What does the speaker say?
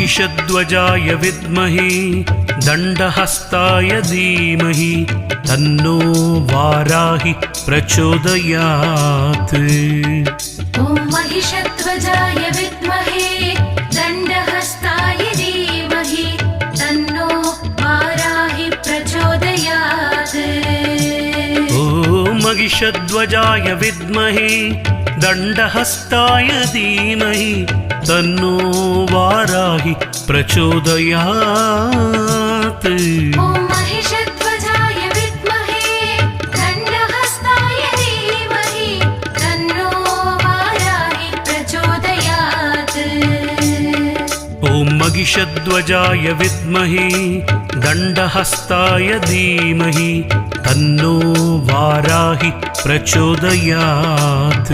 महिषध्वजाय विद्महे दण्डहस्ताय धीमहि तन्नो वाराहि प्रचोदयात्। ॐ महिषध्वजाय विद्महे दण्डहस्ताय धीमहि तन्नो वाराहि प्रचोदयात्। ॐ महिषध्वजाय विद्महे दण्डहस्ताय धीमहि तन्नो वाराहि प्रचोदयात्। ॐ महिषध्वजाय विद्महे दण्डहस्ताय धीमहि तन्नो वाराहि प्रचोदयात्। ॐ महिषध्वजाय विद्महे दण्डहस्ताय धीमहि तन्नो वाराहि प्रचोदयात्।